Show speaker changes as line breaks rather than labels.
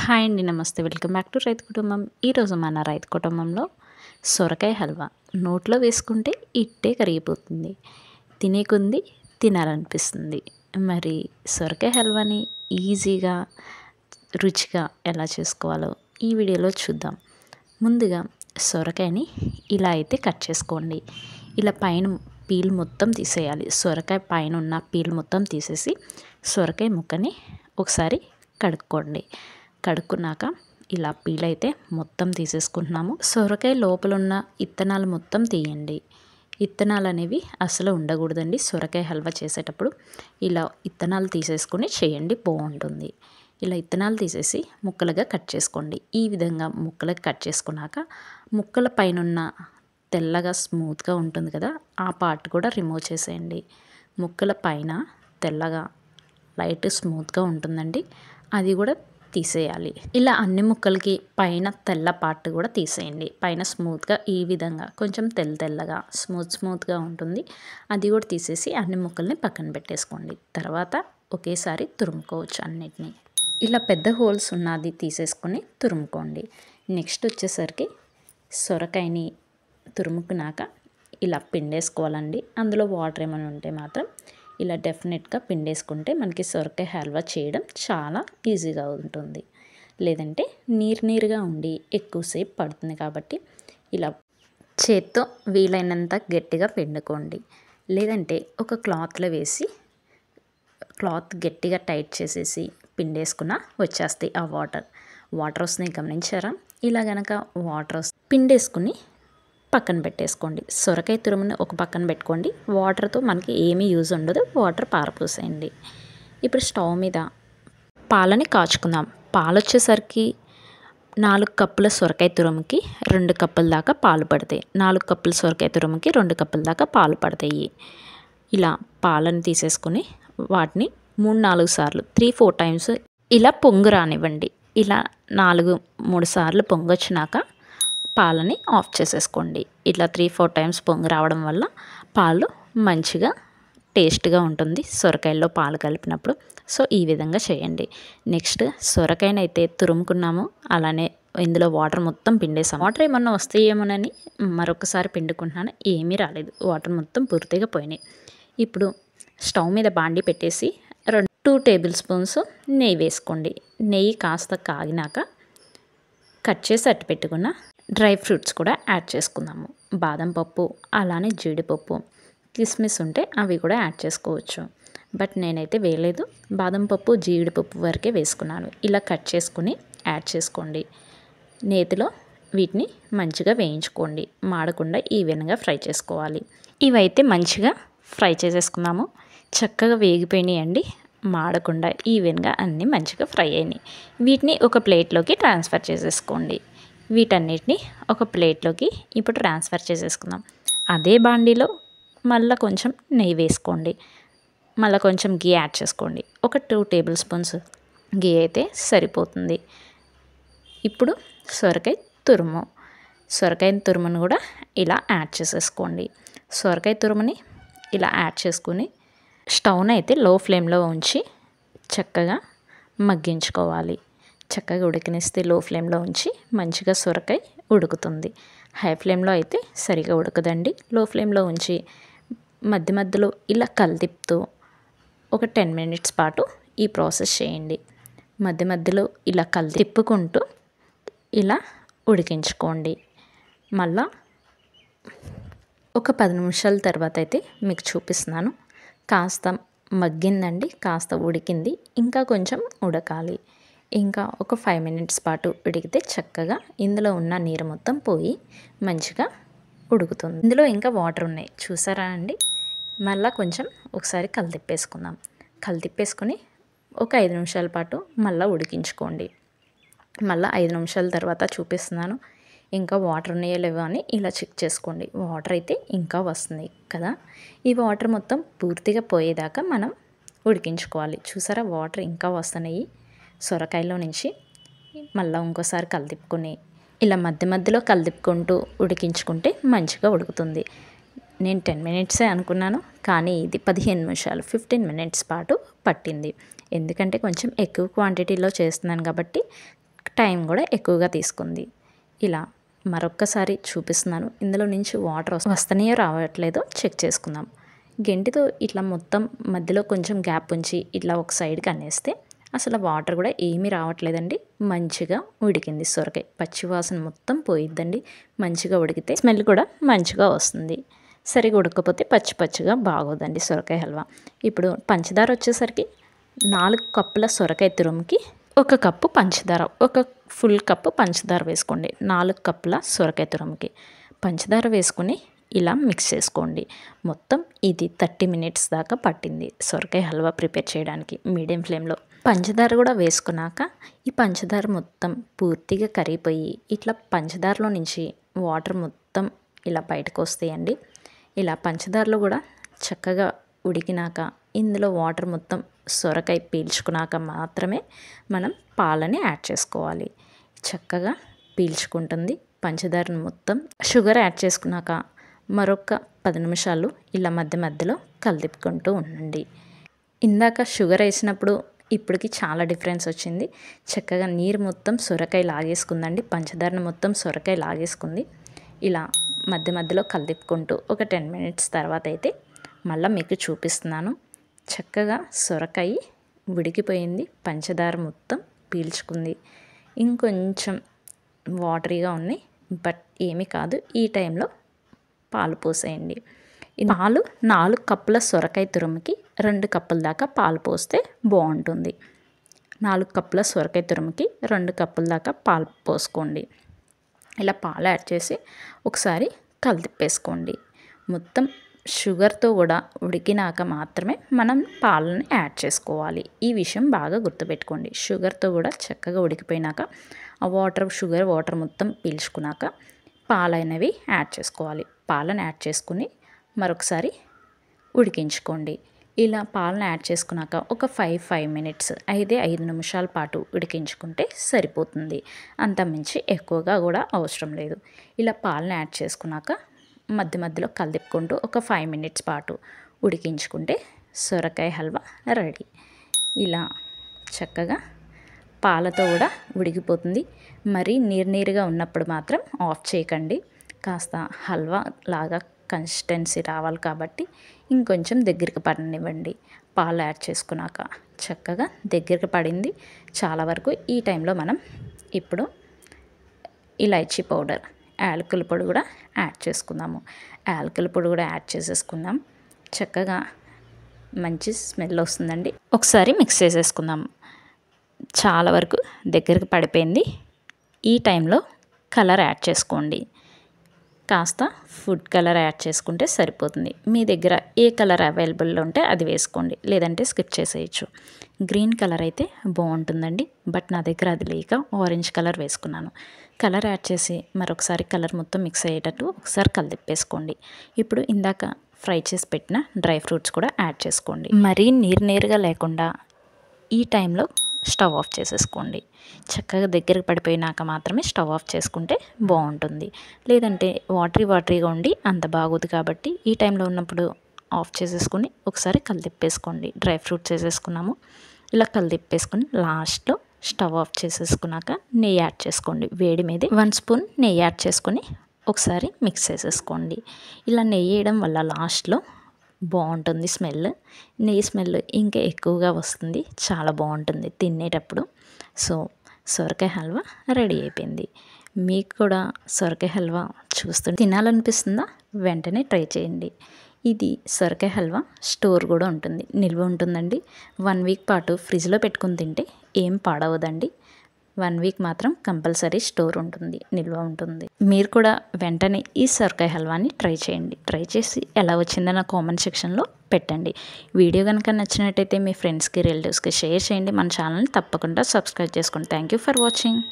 Hi అండి, నమస్తే. Welcome back to రైతు కుటుంబం. ఈరోజు మన రైతు కుటుంబంలో సొరకాయ హల్వా నోట్లో వేసుకుంటే ఇట్టే కరిగిపోతుంది, తినే కొంది తినాలనిపిస్తుంది. మరి సొరకాయ హల్వాని ఈజీగా రుచిగా ఎలా చేసుకోవాలో ఈ వీడియోలో చూద్దాం. ముందుగా సొరకాయని ఇలా అయితే కట్ చేసుకోండి. ఇలా పైన పీల్ మొత్తం తీసేయాలి. సొరకాయ పైన ఉన్న పీల్ మొత్తం తీసేసి సొరకాయ ముక్కని ఒకసారి కడుక్కోండి. కడుక్కున్నాక ఇలా పీల్ అయితే మొత్తం తీసేసుకుంటున్నాము. సొరకాయ లోపల ఉన్న ఇత్తనాలు మొత్తం తీయండి. ఇత్తనాలు అనేవి అసలు ఉండకూడదండి. సొరకాయ హల్వా చేసేటప్పుడు ఇలా ఇత్తనాలు తీసేసుకొని చేయండి, బాగుంటుంది. ఇలా ఇత్తనాలు తీసేసి ముక్కలుగా కట్ చేసుకోండి. ఈ విధంగా ముక్కలుగా కట్ చేసుకున్నాక ముక్కల పైన ఉన్న తెల్లగా స్మూత్గా ఉంటుంది కదా, ఆ పార్ట్ కూడా రిమూవ్ చేసేయండి. ముక్కల పైన తెల్లగా లైట్ స్మూత్గా ఉంటుందండి, అది కూడా తీసేయాలి. ఇలా అన్ని ముక్కలకి పైన తెల్ల పార్ట్ కూడా తీసేయండి. పైన స్మూత్గా ఈ విధంగా కొంచెం తెల్లగా స్మూత్గా ఉంటుంది, అది కూడా తీసేసి అన్ని ముక్కల్ని పక్కన పెట్టేసుకోండి. తర్వాత ఒకేసారి తురుముకోవచ్చు అన్నిటినీ. ఇలా పెద్ద హోల్స్ ఉన్నది తీసేసుకొని తురుముకోండి. నెక్స్ట్ వచ్చేసరికి సొరకాయని తురుముకున్నాక ఇలా పిండేసుకోవాలండి. అందులో వాటర్ ఏమైనా ఉంటే మాత్రం ఇలా డెఫినెట్గా పిండేసుకుంటే మనకి సొరకాయ హల్వా చేయడం చాలా ఈజీగా ఉంటుంది. లేదంటే నీరుగా ఉండి ఎక్కువసేపు పడుతుంది కాబట్టి ఇలా చేత్తో వీలైనంత గట్టిగా పిండుకోండి. లేదంటే ఒక క్లాత్లో వేసి క్లాత్ గట్టిగా టైట్ చేసేసి పిండేసుకున్న వచ్చేస్తాయి. ఆ వాటర్ వస్తున్నాయి, గమనించారా? ఇలా గనక వాటర్ పిండేసుకుని పక్కన పెట్టేసుకోండి. సొరకాయ తురుముని ఒక పక్కన పెట్టుకోండి. వాటర్తో మనకి ఏమీ యూజ్ ఉండదు, వాటర్ పారపోసేయండి. ఇప్పుడు స్టవ్ మీద పాలని కాచుకుందాం. పాలు వచ్చేసరికి 4 కప్పుల సొరకాయ తురుముకి 2 కప్పుల దాకా పాలు పడతాయి. 4 కప్పుల సొరకాయ తురుముకి 2 కప్పుల దాకా పాలు పడతాయి. ఇలా పాలను తీసేసుకుని వాటిని 3-4 సార్లు 3-4 టైమ్స్ ఇలా పొంగు రానివ్వండి. ఇలా 3 సార్లు పొంగొచ్చినాక పాలని ఆఫ్ చేసేసుకోండి. ఇట్లా 3-4 టైమ్స్ పొంగు రావడం వల్ల పాలు మంచిగా టేస్ట్గా ఉంటుంది సొరకాయల్లో పాలు కలిపినప్పుడు. సో ఈ విధంగా చేయండి. నెక్స్ట్ సొరకాయని అయితే తురుముకున్నాము, అలానే ఇందులో వాటర్ మొత్తం పిండేసాము. వాటర్ ఏమన్నా వస్తాయేమోనని మరొకసారి పిండుకుంటున్నాను, ఏమీ రాలేదు. వాటర్ మొత్తం పూర్తిగా పోయినాయి. ఇప్పుడు స్టవ్ మీద బాండి పెట్టేసి 2 టేబుల్ స్పూన్స్ నెయ్యి వేసుకోండి. నెయ్యి కాస్త కాగినాక కట్ చేసి అట్టు పెట్టుకున్న డ్రై ఫ్రూట్స్ కూడా యాడ్ చేసుకుందాము. బాదం పప్పు, అలానే జీడిపప్పు, కిస్మిస్ ఉంటే అవి కూడా యాడ్ చేసుకోవచ్చు. బట్ నేనైతే వేయలేదు. బాదం పప్పు, జీడిపప్పు వరకే వేసుకున్నాను. ఇలా కట్ చేసుకుని యాడ్ చేసుకోండి. నేతిలో వీటిని మంచిగా వేయించుకోండి. మాడకుండా ఈవెన్గా ఫ్రై చేసుకోవాలి. ఇవైతే మంచిగా ఫ్రై చేసేసుకున్నాము. చక్కగా వేగిపోయినాయండి, మాడకుండా ఈవెన్గా అన్నీ మంచిగా ఫ్రై అయినాయి. వీటిని ఒక ప్లేట్లోకి ట్రాన్స్ఫర్ చేసేసుకోండి. వీటన్నిటిని ఒక ప్లేట్లోకి ఇప్పుడు ట్రాన్స్ఫర్ చేసేసుకుందాం. అదే బాండీలో మళ్ళీ కొంచెం నెయ్యి వేసుకోండి. మళ్ళీ కొంచెం గీ యాడ్ చేసుకోండి. ఒక 2 టేబుల్ స్పూన్స్ గీ అయితే సరిపోతుంది. ఇప్పుడు సొరకాయ తురుమును కూడా ఇలా యాడ్ చేసేసుకోండి. సొరకాయ తురుముని ఇలా యాడ్ చేసుకుని స్టవ్ను అయితే లో ఫ్లేమ్లో ఉంచి చక్కగా మగ్గించుకోవాలి. చక్కగా ఉడికనిస్తే లో ఫ్లేమ్లో ఉంచి మంచిగా సొరకాయ ఉడుకుతుంది. హై ఫ్లేమ్లో అయితే సరిగా ఉడకదండి. లో ఫ్లేమ్లో ఉంచి మధ్య మధ్యలో ఇలా కలదిప్పుతూ ఒక 10 మినిట్స్ పాటు ఈ ప్రాసెస్ చేయండి. మధ్య మధ్యలో ఇలా తిప్పుకుంటూ ఇలా ఉడికించుకోండి. మళ్ళా ఒక 10 నిమిషాల తర్వాత అయితే మీకు చూపిస్తున్నాను. కాస్త మగ్గిందండి, కాస్త ఉడికింది, ఇంకా కొంచెం ఉడకాలి. ఇంకా ఒక 5 మినిట్స్ పాటు ఉడికితే చక్కగా ఇందులో ఉన్న నీరు మొత్తం పోయి మంచిగా ఉడుకుతుంది. ఇందులో ఇంకా వాటర్ ఉన్నాయి, చూసారా అండి? మళ్ళీ కొంచెం ఒకసారి కలితిప్పేసుకుందాం. కలితిప్పేసుకొని ఒక 5 నిమిషాల పాటు మళ్ళీ ఉడికించుకోండి. మళ్ళీ 5 నిమిషాల తర్వాత చూపిస్తున్నాను. ఇంకా వాటర్ ఉన్నాయో లేవో అని ఇలా చెక్ చేసుకోండి. వాటర్ అయితే ఇంకా వస్తున్నాయి కదా, ఈ వాటర్ మొత్తం పూర్తిగా పోయేదాకా మనం ఉడికించుకోవాలి. చూసారా, వాటర్ ఇంకా వస్తున్నాయి సొరకాయలో నుంచి. మళ్ళీ ఇంకోసారి కలిదిప్పుకొని ఇలా మధ్య మధ్యలో కలిదిప్పుకుంటూ ఉడికించుకుంటే మంచిగా ఉడుకుతుంది. నేను 10 మినిట్సే అనుకున్నాను, కానీ ఇది 15 నిమిషాలు 15 మినిట్స్ పాటు పట్టింది. ఎందుకంటే కొంచెం ఎక్కువ క్వాంటిటీలో చేస్తున్నాను కాబట్టి టైం కూడా ఎక్కువగా తీసుకుంది. ఇలా మరొక్కసారి చూపిస్తున్నాను. ఇందులో నుంచి వాటర్ వస్తున్నాయో రావట్లేదో చెక్ చేసుకుందాం. గెంటితో ఇట్లా మొత్తం మధ్యలో కొంచెం గ్యాప్ ఉంచి ఇట్లా ఒక సైడ్కి అనేస్తే అసలు వాటర్ కూడా ఏమీ రావట్లేదండి. మంచిగా ఉడికింది సొరకాయ. పచ్చివాసన మొత్తం పోయిద్దండి. మంచిగా ఉడికితే స్మెల్ కూడా మంచిగా వస్తుంది. సరిగా ఉడకపోతే పచ్చి పచ్చిగా బాగోదండి సొరకాయ హల్వా. ఇప్పుడు పంచదార వచ్చేసరికి 4 కప్పుల సొరకాయ తురుముకి 1 కప్పు పంచదార, ఒక ఫుల్ కప్పు పంచదార వేసుకోండి. 4 కప్పుల సొరకాయ తురుముకి పంచదార వేసుకుని ఇలా మిక్స్ చేసుకోండి. మొత్తం ఇది 30 మినిట్స్ దాకా పట్టింది సొరకాయ హల్వా ప్రిపేర్ చేయడానికి మీడియం ఫ్లేమ్లో. పంచదార కూడా వేసుకున్నాక ఈ పంచదార మొత్తం పూర్తిగా కరిగిపోయి ఇట్లా పంచదారలో నుంచి వాటర్ మొత్తం ఇలా బయటకు వస్తాయండి. ఇలా పంచదారలో కూడా చక్కగా ఉడికినాక ఇందులో వాటర్ మొత్తం సొరకాయ పీల్చుకున్నాక మాత్రమే మనం పాలని యాడ్ చేసుకోవాలి. చక్కగా పీల్చుకుంటుంది పంచదారను మొత్తం. షుగర్ యాడ్ చేసుకున్నాక మరొక 10 నిమిషాలు ఇలా మధ్య మధ్యలో కలిపుకుంటూ ఉండండి. ఇందాక షుగర్ వేసినప్పుడు ఇప్పటికి చాలా డిఫరెన్స్ వచ్చింది. చక్కగా నీరు మొత్తం సొరకాయ లాగేసుకుందండి. పంచదారను మొత్తం సొరకాయ లాగేసుకుంది. ఇలా మధ్య మధ్యలో కలిపుకుంటూ ఒక 10 మినిట్స్ తర్వాత అయితే మళ్ళీ మీకు చూపిస్తున్నాను. చక్కగా సొరకాయ ఉడికిపోయింది. పంచదార మొత్తం పీల్చుకుంది. ఇంకొంచెం వాటరీగా ఉన్నాయి, బట్ ఏమీ కాదు. ఈ టైంలో పాలు పోసేయండి. పాలు 4 కప్పుల సొరకాయ తురుముకి 2 కప్పుల దాకా పాలు పోస్తే బాగుంటుంది. 4 కప్పుల సొరకాయ తురుముకి 2 కప్పుల దాకా పాలు పోసుకోండి. ఇలా పాలు యాడ్ చేసి ఒకసారి కలిపేసుకోండి. మొత్తం షుగర్తో కూడా ఉడికినాక మాత్రమే మనం పాలను యాడ్ చేసుకోవాలి. ఈ విషయం బాగా గుర్తుపెట్టుకోండి. షుగర్తో కూడా చక్కగా ఉడికిపోయినాక ఆ షుగర్ వాటర్ మొత్తం పీల్చుకున్నాక పాలైనవి యాడ్ చేసుకోవాలి. పాలను యాడ్ చేసుకుని మరొకసారి ఉడికించుకోండి. ఇలా పాలను యాడ్ చేసుకున్నాక ఒక 5 మినిట్స్ 5 నిమిషాల పాటు ఉడికించుకుంటే సరిపోతుంది. అంతమించి ఎక్కువగా కూడా అవసరం లేదు. ఇలా పాలను యాడ్ చేసుకున్నాక మధ్య మధ్యలో కలిపుకుంటూ ఒక 5 మినిట్స్ పాటు ఉడికించుకుంటే సొరకాయ హల్వా రెడీ. ఇలా చక్కగా పాలతో కూడా ఉడికిపోతుంది. మరీ నీరుగా ఉన్నప్పుడు మాత్రం ఆఫ్ చేయకండి. కాస్త హల్వా లాగా కన్సిస్టెన్సీ రావాలి కాబట్టి ఇంకొంచెం దగ్గరికి పడనివ్వండి. పాలు యాడ్ చేసుకున్నాక చక్కగా దగ్గరికి పడింది చాలా వరకు. ఈ టైంలో మనం ఇప్పుడు ఇలాచీ పౌడర్, యాలకుల పొడి కూడా యాడ్ చేసుకుందాము. యాలకుల పొడి కూడా యాడ్ చేసేసుకుందాం. చక్కగా మంచి స్మెల్ వస్తుందండి. ఒకసారి మిక్స్ చేసేసుకుందాం. చాలా వరకు దగ్గరికి పడిపోయింది. ఈ టైంలో కలర్ యాడ్ చేసుకోండి. కాస్త ఫుడ్ కలర్ యాడ్ చేసుకుంటే సరిపోతుంది. మీ దగ్గర ఏ కలర్ అవైలబుల్లో ఉంటే అది వేసుకోండి, లేదంటే స్కిప్ చేసేయచ్చు. గ్రీన్ కలర్ అయితే బాగుంటుందండి, బట్ నా దగ్గర అది లేక ఆరెంజ్ కలర్ వేసుకున్నాను. కలర్ యాడ్ చేసి మరొకసారి కలర్ మొత్తం మిక్స్ అయ్యేటట్టు ఒకసారి కలిపేసుకోండి. ఇప్పుడు ఇందాక ఫ్రై చేసి పెట్టిన డ్రై ఫ్రూట్స్ కూడా యాడ్ చేసుకోండి. మరీ నీరుగా లేకుండా ఈ టైంలో స్టవ్ ఆఫ్ చేసేసుకోండి. చక్కగా దగ్గరికి పడిపోయినాక మాత్రమే స్టవ్ ఆఫ్ చేసుకుంటే బాగుంటుంది. లేదంటే వాటరీగా ఉండి అంత బాగోదు. కాబట్టి ఈ టైంలో ఉన్నప్పుడు ఆఫ్ చేసేసుకొని ఒకసారి కలిపేసుకోండి. డ్రై ఫ్రూట్స్ వేసేసుకున్నాము. ఇలా కలిపేసుకొని లాస్ట్లో స్టవ్ ఆఫ్ చేసేసుకున్నాక నెయ్యి యాడ్ చేసుకోండి. వేడి మీదే 1 స్పూన్ నెయ్యి యాడ్ చేసుకొని ఒకసారి మిక్స్ చేసేసుకోండి. ఇలా నెయ్యి వేయడం వల్ల లాస్ట్లో బాగుంటుంది స్మెల్. నెయ్యి స్మెల్ ఇంకా ఎక్కువగా వస్తుంది. చాలా బాగుంటుంది తినేటప్పుడు. సో సొరకాయ హల్వా రెడీ అయిపోయింది. మీకు కూడా సొరకాయ హల్వా చూస్తుంటే తినాలనిపిస్తుందా? వెంటనే ట్రై చేయండి. ఇది సొరకాయ హల్వా స్టోర్ కూడా ఉంటుంది, నిల్వ ఉంటుందండి. 1 వీక్ పాటు ఫ్రిడ్జ్లో పెట్టుకుని తింటే ఏం పాడవదండి. 1 వీక్ మాత్రం కంపల్సరీ స్టోర్ ఉంటుంది, నిల్వ ఉంటుంది. మీరు కూడా వెంటనే ఈ సొరకాయ హల్వాని ట్రై చేయండి. ట్రై చేసి ఎలా వచ్చిందో నా కామెంట్ సెక్షన్లో పెట్టండి. వీడియో కనుక నచ్చినట్టయితే మీ ఫ్రెండ్స్కి, రిలేటివ్స్కి షేర్ చేయండి. మన ఛానల్ని తప్పకుండా సబ్స్క్రైబ్ చేసుకోండి. Thank you for watching.